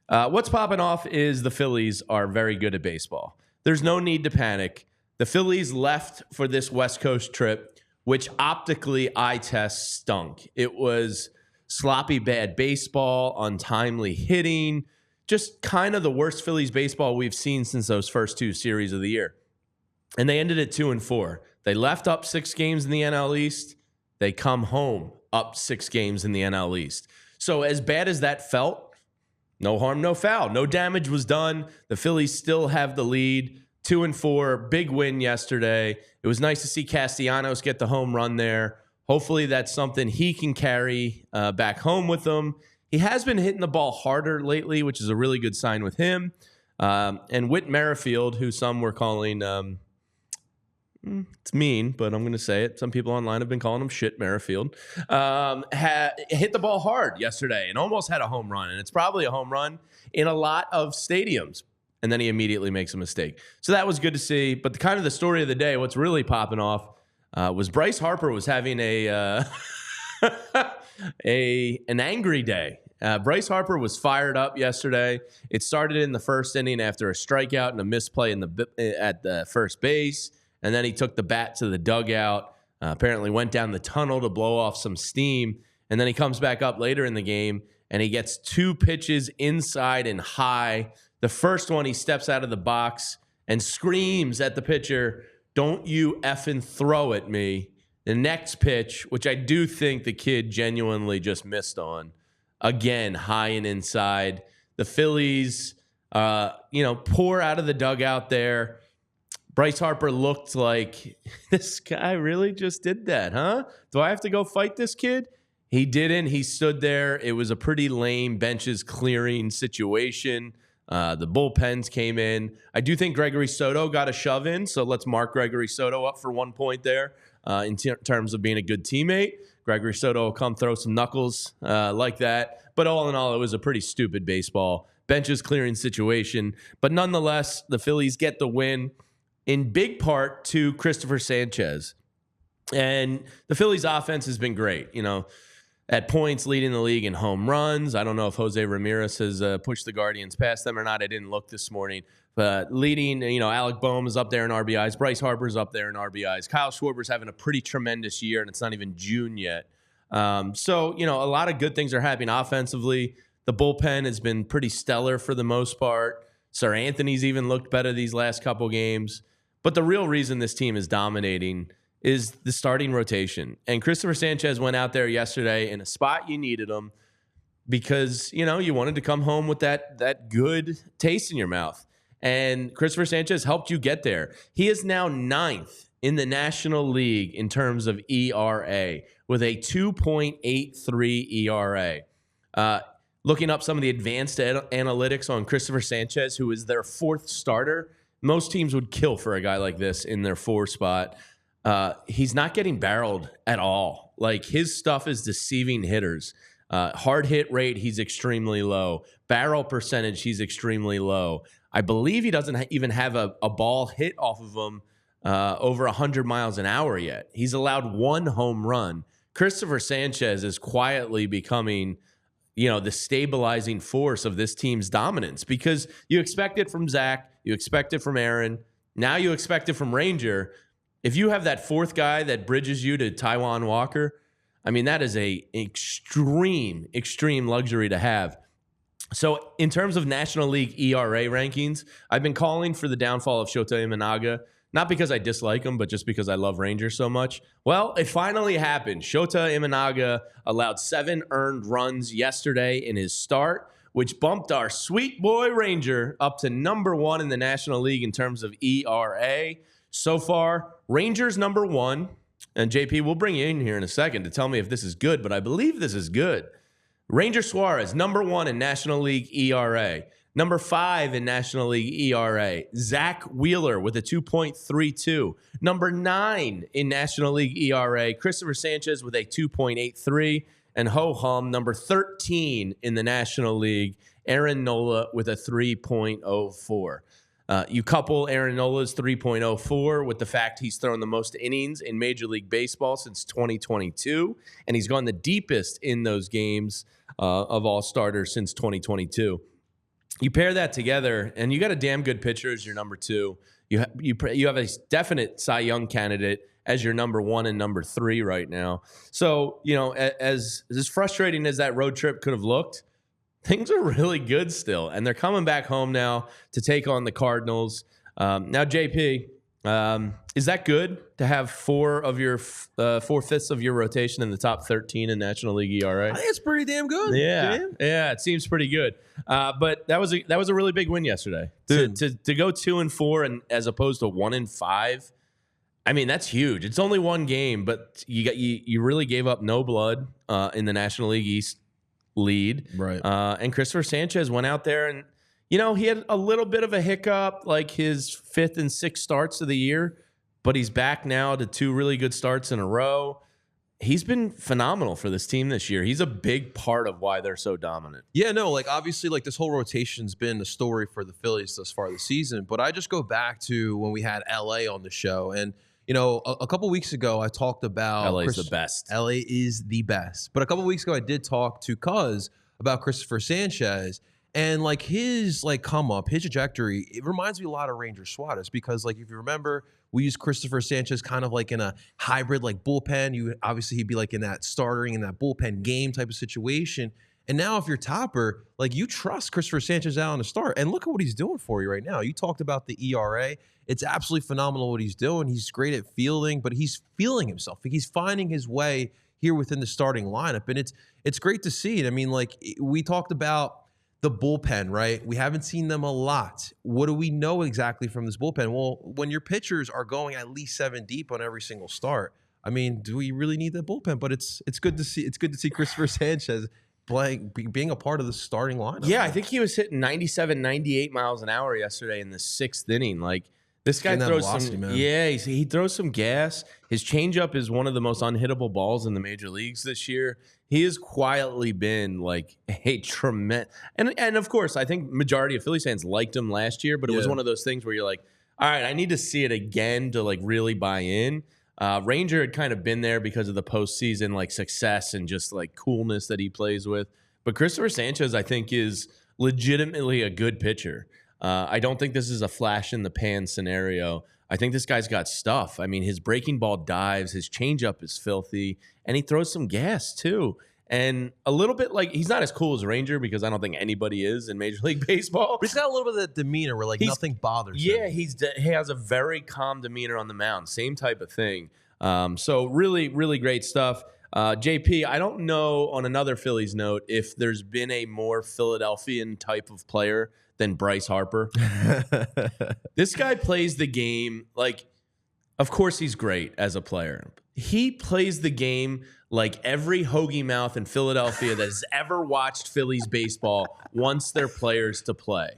What's popping off is the Phillies are very good at baseball. There's no need to panic. The Phillies left for this West Coast trip, which optically eye test stunk. It was sloppy, bad baseball, untimely hitting, just kind of the worst Phillies baseball we've seen since those first two series of the year. And they ended at 2-4. They left up 6 games in the NL East. They come home up 6 games in the NL East. So as bad as that felt, no harm, no foul. No damage was done. The Phillies still have the lead. 2-4, big win yesterday. It was nice to see Castellanos get the home run there. Hopefully that's something he can carry back home with him. He has been hitting the ball harder lately, which is a really good sign with him. And Whit Merrifield, who some were calling, it's mean, but I'm going to say it. Some people online have been calling him shit Merrifield. Hit the ball hard yesterday and almost had a home run. And it's probably a home run in a lot of stadiums. And then he immediately makes a mistake. So that was good to see. But the story of the day, what's really popping off, was Bryce Harper was having an angry day. Bryce Harper was fired up yesterday. It started in the first inning after a strikeout and a misplay at the first base. And then he took the bat to the dugout, apparently went down the tunnel to blow off some steam. And then he comes back up later in the game, and he gets 2 pitches inside and high. The first one, he steps out of the box and screams at the pitcher, "Don't you effing throw at me." The next pitch, which I do think the kid genuinely just missed on, again, high and inside. The Phillies, pour out of the dugout there. Bryce Harper looked like, this guy really just did that, huh? Do I have to go fight this kid? He didn't. He stood there. It was a pretty lame benches clearing situation. The bullpens came in. I do think Gregory Soto got a shove in, so let's mark Gregory Soto up for 1 point there in terms of being a good teammate. Gregory Soto will come throw some knuckles like that. But all in all, it was a pretty stupid baseball benches clearing situation. But nonetheless, the Phillies get the win in big part to Christopher Sanchez. And the Phillies offense has been great. At points leading the league in home runs. I don't know if Jose Ramirez has pushed the Guardians past them or not. I didn't look this morning. But leading, Alec Bohm is up there in RBIs. Bryce Harper's up there in RBIs. Kyle Schwarber's having a pretty tremendous year, and it's not even June yet. So, a lot of good things are happening offensively. The bullpen has been pretty stellar for the most part. Sir Anthony's even looked better these last couple games. But the real reason this team is dominating is the starting rotation. And Christopher Sanchez went out there yesterday in a spot you needed him because, you wanted to come home with that good taste in your mouth. And Christopher Sanchez helped you get there. He is now 9th in the National League in terms of ERA with a 2.83 ERA. Looking up some of the advanced analytics on Christopher Sanchez, who is their 4th starter, most teams would kill for a guy like this in their 4 spot. He's not getting barreled at all. Like, his stuff is deceiving hitters. Hard hit rate, he's extremely low. Barrel percentage, he's extremely low. I believe he doesn't even have a ball hit off of him over 100 miles an hour yet. He's allowed 1 home run. Christopher Sanchez is quietly becoming, the stabilizing force of this team's dominance, because you expect it from Zach, you expect it from Aaron, now you expect it from Ranger. If you have that 4th guy that bridges you to Taijuan Walker, I mean, that is a extreme luxury to have. So in terms of National League ERA rankings, I've been calling for the downfall of Shota Imanaga, not because I dislike him, but just because I love Rangers so much. Well, it finally happened. Shota Imanaga allowed 7 earned runs yesterday in his start, which bumped our sweet boy Ranger up to number 1 in the National League in terms of ERA. So far, Rangers number 1, and JP, we'll bring you in here in a second to tell me if this is good, but I believe this is good. Ranger Suarez, number 1 in National League ERA. Number 5 in National League ERA. Zach Wheeler with a 2.32. Number 9 in National League ERA. Christopher Sanchez with a 2.83. And ho-hum, number 13 in the National League. Aaron Nola with a 3.04. You couple Aaron Nola's 3.04 with the fact he's thrown the most innings in Major League Baseball since 2022, and he's gone the deepest in those games of all starters since 2022. you pair that together, and you got a damn good pitcher as your number 2. You have a definite Cy Young candidate as your number 1 and number 3 right now. So, as frustrating as that road trip could have looked, things are really good still. And they're coming back home now to take on the Cardinals. Now, JP, is that good to have 4/5 of your rotation in the top 13 in National League ERA? I think it's pretty damn good. Yeah, it seems pretty good. But that was a really big win yesterday. To go 2-4 and as opposed to 1-5. I mean, that's huge. It's only one game, but you really gave up no blood in the National League East lead. Right. And Christopher Sanchez went out there and, he had a little bit of a hiccup, like his 5th and 6th starts of the year, but he's back now to 2 really good starts in a row. He's been phenomenal for this team this year. He's a big part of why they're so dominant. Yeah, no, obviously, this whole rotation's been the story for the Phillies thus far this season. But I just go back to when we had LA on the show. And, a couple weeks ago, I talked about LA's the best. LA is the best. But a couple weeks ago, I did talk to Cuz about Christopher Sanchez. And his come up, his trajectory, it reminds me a lot of Ranger Suarez because if you remember, we used Christopher Sanchez kind of in a hybrid bullpen. Obviously he'd be in that starting in that bullpen game type of situation. And now if you're Topper, you trust Christopher Sanchez out on the start. And look at what he's doing for you right now. You talked about the ERA. It's absolutely phenomenal what he's doing. He's great at fielding, but he's feeling himself. He's finding his way here within the starting lineup. And it's great to see it. I mean, we talked about the bullpen, right? We haven't seen them a lot. What do we know exactly from this bullpen? Well, when your pitchers are going at least 7 deep on every single start, I mean, do we really need that bullpen? But it's good to see. It's good to see Christopher Sanchez being a part of the starting lineup. Yeah, I think he was hitting 97, 98 miles an hour yesterday in the 6th inning. This guy throws velocity, man. Yeah, he throws some gas. His changeup is one of the most unhittable balls in the major leagues this year. He has quietly been a tremendous, and of course, I think majority of Phillies fans liked him last year, but it was one of those things where you're all right, I need to see it again to really buy in. Ranger had kind of been there because of the postseason success and just coolness that he plays with. But Christopher Sanchez, I think, is legitimately a good pitcher. I don't think this is a flash in the pan scenario. I think this guy's got stuff. I mean, his breaking ball dives, his changeup is filthy, and he throws some gas too. And a little bit he's not as cool as Ranger because I don't think anybody is in Major League Baseball. But he's got a little bit of that demeanor where nothing bothers him. Yeah, he has a very calm demeanor on the mound. Same type of thing. So really, really great stuff. JP, I don't know on another Phillies note if there's been a more Philadelphian type of player than Bryce Harper. This guy plays the game of course he's great as a player. He plays the game like every hoagie mouth in Philadelphia that has ever watched Phillies baseball wants their players to play.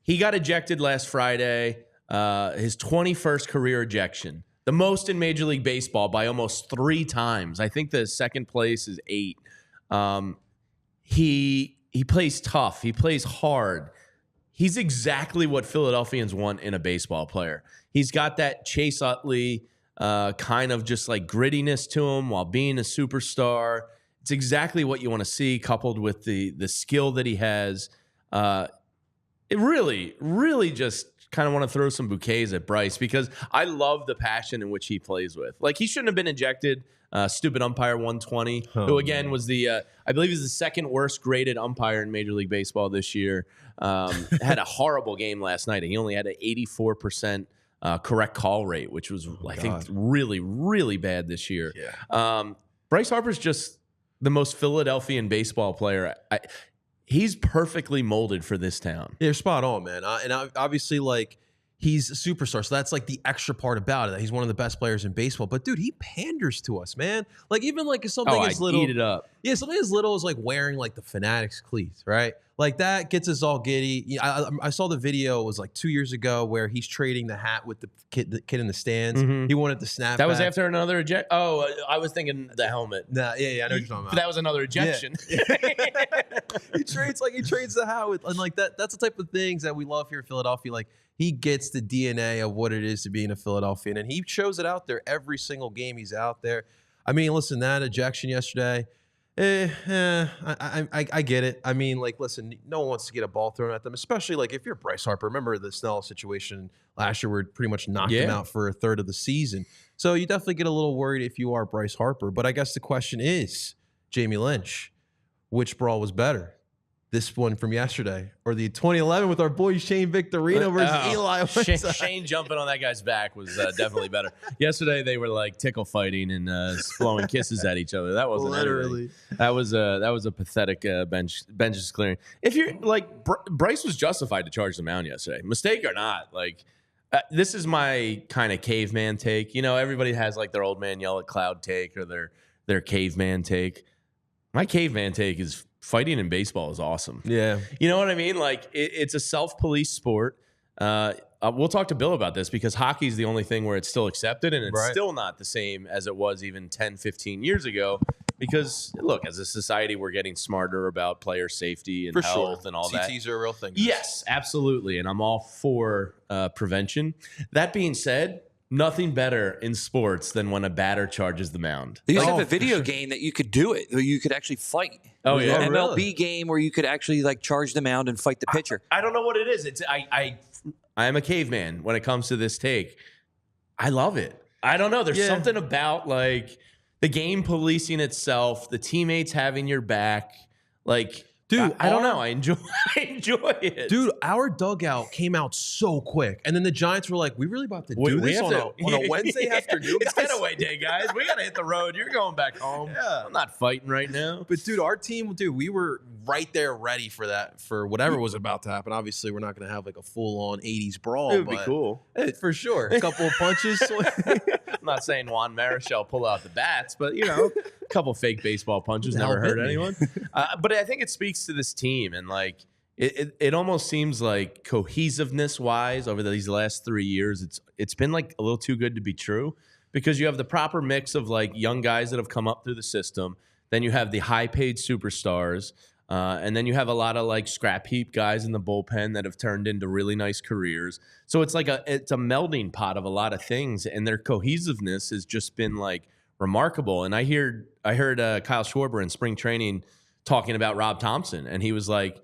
He got ejected last Friday, his 21st career ejection, the most in Major League Baseball by almost 3 times. I think the second place is 8. He plays tough. He plays hard. He's exactly what Philadelphians want in a baseball player. He's got that Chase Utley kind of just grittiness to him while being a superstar. It's exactly what you want to see, coupled with the skill that he has. It really, really just kind of want to throw some bouquets at Bryce because I love the passion in which he plays with. He shouldn't have been ejected. Stupid umpire 120, who again was I believe he's the second worst graded umpire in Major League Baseball this year. Had a horrible game last night. He only had an 84% correct call rate, which was I think really, really bad this year. Yeah. Bryce Harper's just the most Philadelphian baseball player. He's perfectly molded for this town. You're spot on, man. And obviously, he's a superstar, so that's the extra part about it. He's one of the best players in baseball. But dude, he panders to us, man. Even something as little, eat it up. Yeah, something as little as wearing the Fanatics cleats, right? That gets us all giddy. I saw the video. It was 2 years ago where he's trading the hat with the kid in the stands. Mm-hmm. He wanted the snap. That was after another ejection. Oh, I was thinking the helmet. Nah, yeah, I know what you're talking about. But that was another ejection. Yeah. he trades the hat with, and that. That's the type of things that we love here in Philadelphia. He gets the DNA of what it is to being a Philadelphian, and he shows it out there every single game he's out there. I mean, listen, that ejection yesterday, I get it. I mean, like, listen, no one wants to get a ball thrown at them, especially like if you're Bryce Harper. Remember the Snell situation last year where it pretty much knocked him out for a third of the season. So you definitely get a little worried if you are Bryce Harper. But I guess the question is, Jamie Lynch, which brawl was better? This one from yesterday or the 2011 with our boy Shane Victorino versus Eli? Shane jumping on that guy's back was definitely better. Yesterday they were like tickle fighting and blowing kisses at each other. That wasn't literally. That was a pathetic benches clearing. If you're like Bryce was justified to charge the mound yesterday, mistake or not. Like this is my kind of caveman take. You know, everybody has like their old man yell at cloud take or their caveman take. My caveman take is fighting in baseball is awesome. Yeah. You know what I mean? Like, it's a self-police sport. We'll talk to Bill about this because hockey is the only thing where it's still accepted, and it's still not the same as it was even 10, 15 years ago. Because, look, as a society, we're getting smarter about player safety and health and all that. CTs are a real thing. Yes, absolutely. And I'm all for prevention. That being said, nothing better in sports than when a batter charges the mound. They used to have a video game that you could do it, where you could actually fight. Oh, yeah. An MLB game where you could actually like charge the mound and fight the pitcher. I don't know what it is. I am a caveman when it comes to this take. I love it. I don't know. There's something about like the game policing itself, the teammates having your back. Like, dude, I don't know. I enjoy it. Dude, our dugout came out so quick. And then the Giants were like, we really about to do this on a Wednesday afternoon? It's getaway day, guys. We got to hit the road. You're going back home. Yeah. I'm not fighting right now. But, dude, our team, we were right there ready for that, for whatever was about to happen. Obviously, we're not going to have like a full-on 80s brawl. It would be cool. For sure. A couple of punches. I'm not saying Juan Marichal pull out the bats, but, you know, a couple fake baseball punches never hurt anyone. But I think it speaks to this team, and like it almost seems like cohesiveness wise over these last 3 years, it's been like a little too good to be true, because you have the proper mix of like young guys that have come up through the system, then you have the high paid superstars, and then you have a lot of like scrap heap guys in the bullpen that have turned into really nice careers. So it's like it's a melding pot of a lot of things, and their cohesiveness has just been like remarkable. And I heard Kyle Schwarber in spring training talking about Rob Thompson, and he's like,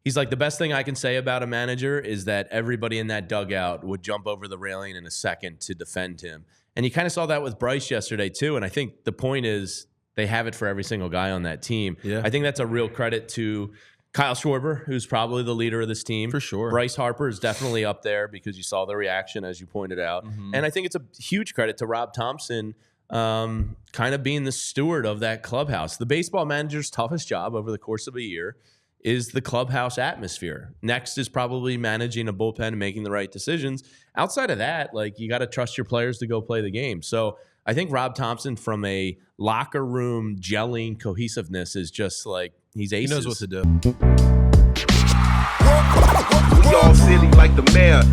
the best thing I can say about a manager is that everybody in that dugout would jump over the railing in a second to defend him. And you kind of saw that with Bryce yesterday too. And I think the point is they have it for every single guy on that team. Yeah. I think that's a real credit to Kyle Schwarber, who's probably the leader of this team. For sure. Bryce Harper is definitely up there because you saw the reaction, as you pointed out. Mm-hmm. And I think it's a huge credit to Rob Thompson, kind of being the steward of that clubhouse. The baseball manager's toughest job over the course of a year is the clubhouse atmosphere. Next is probably managing a bullpen and making the right decisions. Outside of that, like, you got to trust your players to go play the game. So I think Rob Thompson, from a locker room gelling cohesiveness, is just like, he's aces. He knows what to do. We all silly like the mayor.